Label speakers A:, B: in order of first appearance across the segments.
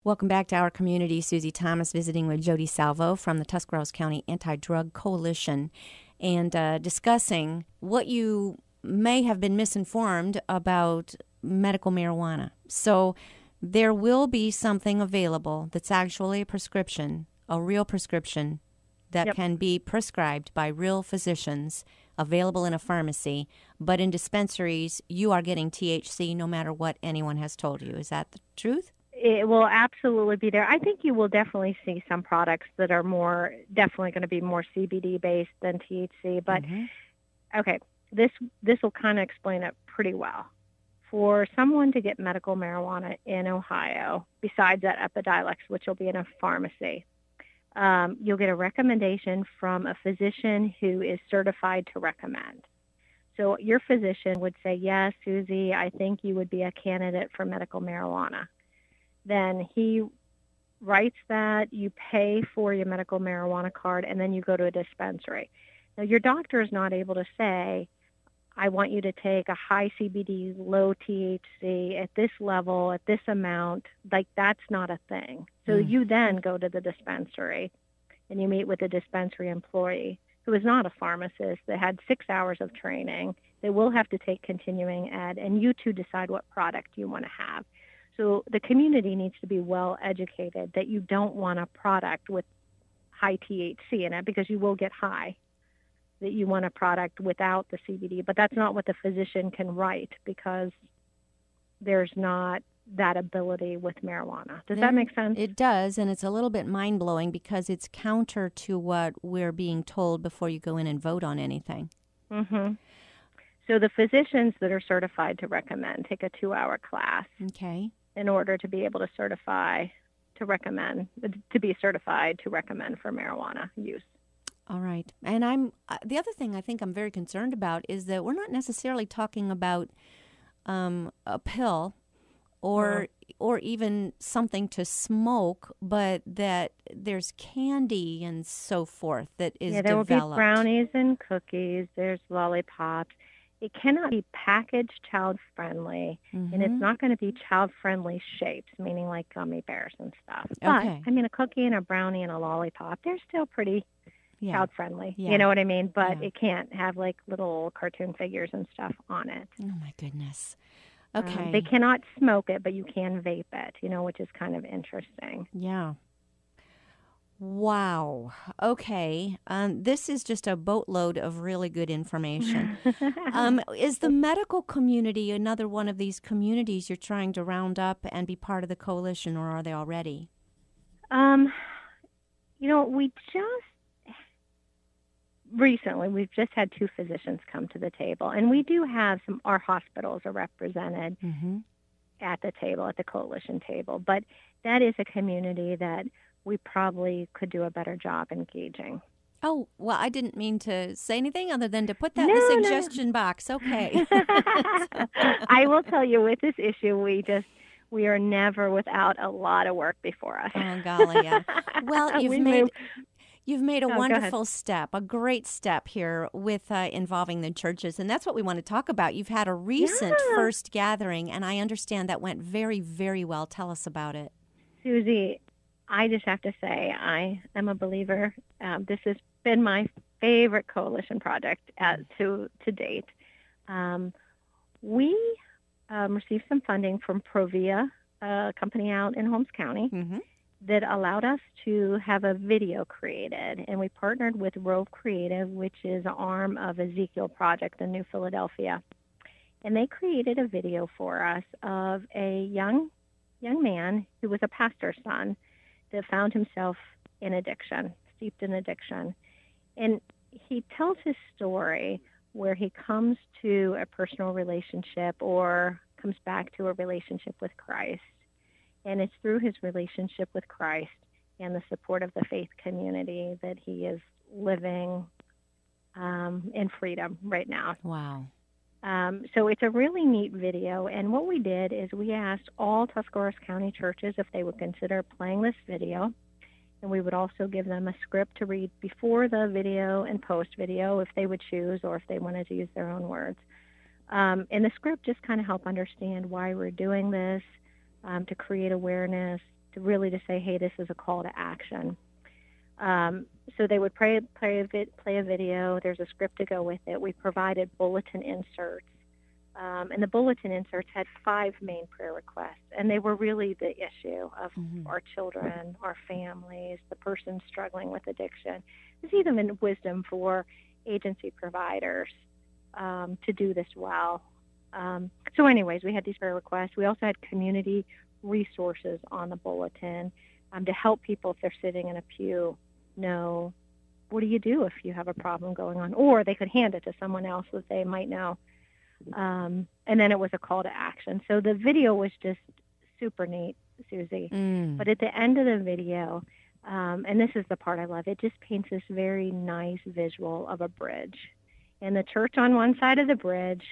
A: Welcome back to our community. Susie Thomas visiting with Jody Salvo from the Tuscarawas County Anti-Drug Coalition and discussing what you may have been misinformed about medical marijuana. So there will be something available that's actually a prescription, a real prescription that can be prescribed by real physicians, available in a pharmacy, but in dispensaries, you are getting THC no matter what anyone has told you. Is that the truth?
B: It will absolutely be there. I think you will definitely see some products that are definitely going to be more CBD based than THC. But okay, this will kind of explain it pretty well. For someone to get medical marijuana in Ohio, besides that Epidiolex, which will be in a pharmacy, you'll get a recommendation from a physician who is certified to recommend. So your physician would say, yes, Susie, I think you would be a candidate for medical marijuana. Then he writes that, you pay for your medical marijuana card, and then you go to a dispensary. Now, your doctor is not able to say, I want you to take a high CBD, low THC at this level, at this amount. Like, that's not a thing. So you then go to the dispensary, and you meet with a dispensary employee who is not a pharmacist, that had 6 hours of training. They will have to take continuing ed, and you two decide what product you want to have. So the community needs to be well educated that you don't want a product with high THC in it because you will get high, that you want a product without the CBD. But that's not what the physician can write because there's not that ability with marijuana. Does that make sense?
A: It does, and it's a little bit mind-blowing because it's counter to what we're being told before you go in and vote on anything.
B: So the physicians that are certified to recommend take a 2-hour class.
A: Okay.
B: In order to be able to be certified to recommend for marijuana use.
A: All right. And the other thing I think I'm very concerned about is that we're not necessarily talking about a pill or even something to smoke, but that there's candy and so forth that is developed.
B: There will be brownies and cookies. There's lollipops. It cannot be packaged child-friendly, and it's not going to be child-friendly shapes, meaning like gummy bears and stuff. But, I mean, a cookie and a brownie and a lollipop, they're still pretty child-friendly. Yeah. You know what I mean? But it can't have, like, little cartoon figures and stuff on it.
A: Oh, my goodness. Okay.
B: They cannot smoke it, but you can vape it, which is kind of interesting.
A: Yeah. Wow. Okay. This is just a boatload of really good information. Is the medical community another one of these communities you're trying to round up and be part of the coalition, or are they already?
B: We just recently, we've just had 2 physicians come to the table, and we do have our hospitals are represented at the table, at the coalition table, but that is a community that we probably could do a better job engaging.
A: Oh, well, I didn't mean to say anything other than to put that in the suggestion box. Okay.
B: I will tell you, with this issue, we are never without a lot of work before us.
A: Oh, golly, yeah. Well, you've made a wonderful step, a great step here with involving the churches, and that's what we want to talk about. You've had a recent first gathering, and I understand that went very, very well. Tell us about it.
B: Susie, I just have to say I am a believer. This has been my favorite coalition project to date. We received some funding from Provia, a company out in Holmes County, that allowed us to have a video created. And we partnered with Rove Creative, which is an arm of Ezekiel Project in New Philadelphia. And they created a video for us of a young man who was a pastor's son that found himself in addiction, steeped in addiction. And he tells his story where he comes to a personal relationship or comes back to a relationship with Christ. And it's through his relationship with Christ and the support of the faith community that he is living in freedom right now.
A: Wow.
B: So it's a really neat video, and what we did is we asked all Tuscarawas County churches if they would consider playing this video, and we would also give them a script to read before the video and post video if they would choose, or if they wanted to use their own words. And the script just kind of helped understand why we're doing this, to create awareness, to really to say, hey, this is a call to action. So they would play a video. There's a script to go with it. We provided bulletin inserts. And the bulletin inserts had 5 main prayer requests, and they were really the issue of our children, our families, the person struggling with addiction. There's even wisdom for agency providers to do this well. So anyways, we had these prayer requests. We also had community resources on the bulletin to help people if they're sitting in a pew know what do you do if you have a problem going on, or they could hand it to someone else that they might know. And then it was a call to action. So the video was just super neat, Susie. But at the end of the video, and this is the part I love, it just paints this very nice visual of a bridge. And the church on one side of the bridge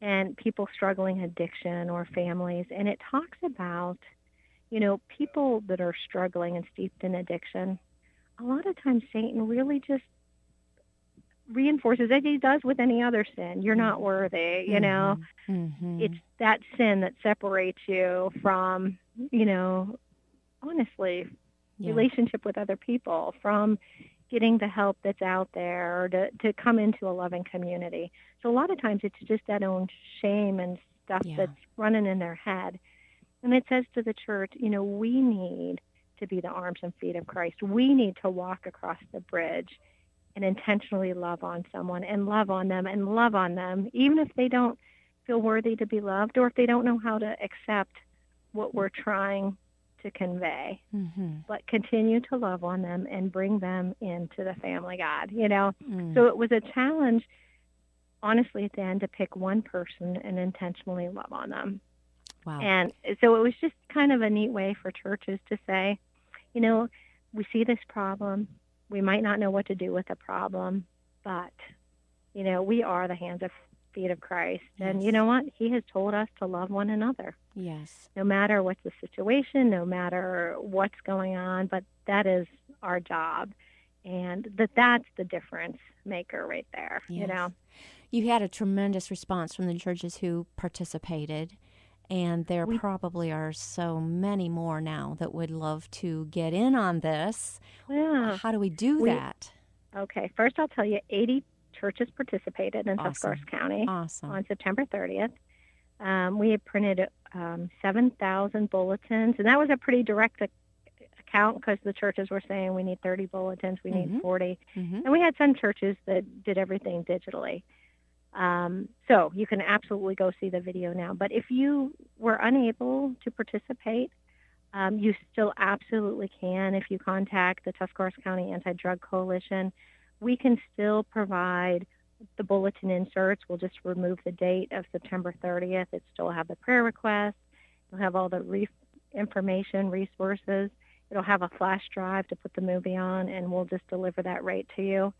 B: and people struggling addiction or families. And it talks about, people that are struggling and steeped in addiction. A lot of times Satan really just reinforces, as he does with any other sin. You're not worthy, It's that sin that separates you from, honestly, relationship with other people, from getting the help that's out there, or to come into a loving community. So a lot of times it's just that own shame and stuff that's running in their head. And it says to the church, we need to be the arms and feet of Christ. We need to walk across the bridge and intentionally love on someone and love on them, even if they don't feel worthy to be loved, or if they don't know how to accept what we're trying to convey. But continue to love on them and bring them into the family, God, So it was a challenge, honestly, at the end, to pick one person and intentionally love on them.
A: Wow.
B: And so it was just kind of a neat way for churches to say, we see this problem. We might not know what to do with the problem, but, we are the hands and feet of Christ. Yes. And you know what? He has told us to love one another.
A: Yes.
B: No matter what's the situation, no matter what's going on, but that is our job. And that's the difference maker right there,
A: Yes. You had a tremendous response from the churches who participated. And there probably are so many more now that would love to get in on this.
B: Yeah.
A: How do we do that?
B: Okay. First, I'll tell you, 80 churches participated in Tuscarawas County on September 30th. We had printed 7,000 bulletins, and that was a pretty direct account because the churches were saying we need 30 bulletins, we need 40. And we had some churches that did everything digitally. So you can absolutely go see the video now. But if you were unable to participate, you still absolutely can. If you contact the Tuscarawas County Anti-Drug Coalition, we can still provide the bulletin inserts. We'll just remove the date of September 30th. It still have the prayer request. It'll have all the information, resources. It'll have a flash drive to put the movie on, and we'll just deliver that right to you.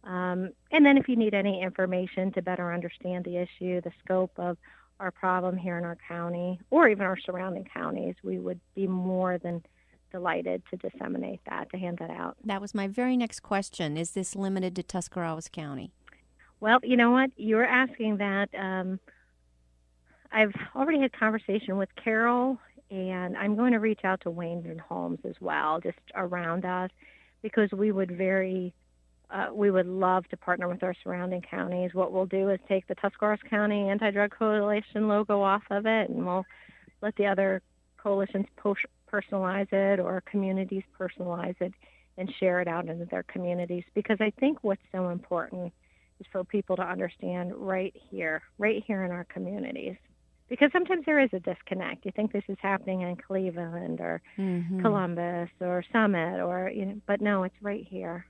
B: And then if you need any information to better understand the issue, the scope of our problem here in our county, or even our surrounding counties, we would be more than delighted to disseminate that, to hand that out.
A: That was my very next question. Is this limited to Tuscarawas County?
B: Well, you know what? You're asking that. I've already had conversation with Carol, and I'm going to reach out to Wayne and Holmes as well, just around us, because we would love to partner with our surrounding counties. What we'll do is take the Tuscarawas County Anti-Drug Coalition logo off of it, and we'll let the other coalitions personalize it, or communities personalize it, and share it out into their communities. Because I think what's so important is for people to understand right here in our communities. Because sometimes there is a disconnect. You think this is happening in Cleveland or Columbus or Summit, or but no, it's right here.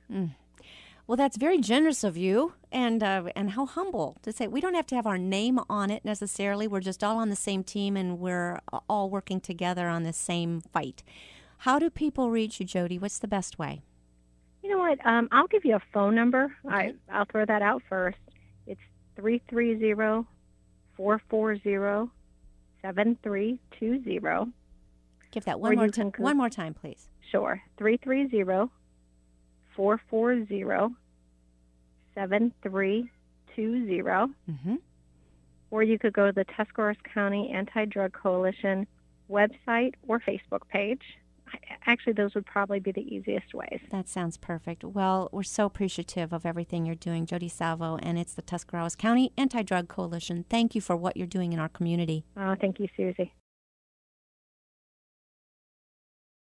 A: Well, that's very generous of you, and how humble to say we don't have to have our name on it necessarily. We're just all on the same team, and we're all working together on the same fight. How do people reach you, Jody? What's the best way?
B: You know what? I'll give you a phone number.
A: Okay.
B: I'll throw that out first. It's 330-440-7320.
A: Give that one more time. One more time, please.
B: Sure. 330-440-7320. Or you could go to the Tuscarawas County Anti-Drug Coalition website or Facebook page. Actually, those would probably be the easiest ways.
A: That sounds perfect. Well, we're so appreciative of everything you're doing, Jody Salvo, and it's the Tuscarawas County Anti-Drug Coalition. Thank you for what you're doing in our community.
B: Thank you, Susie.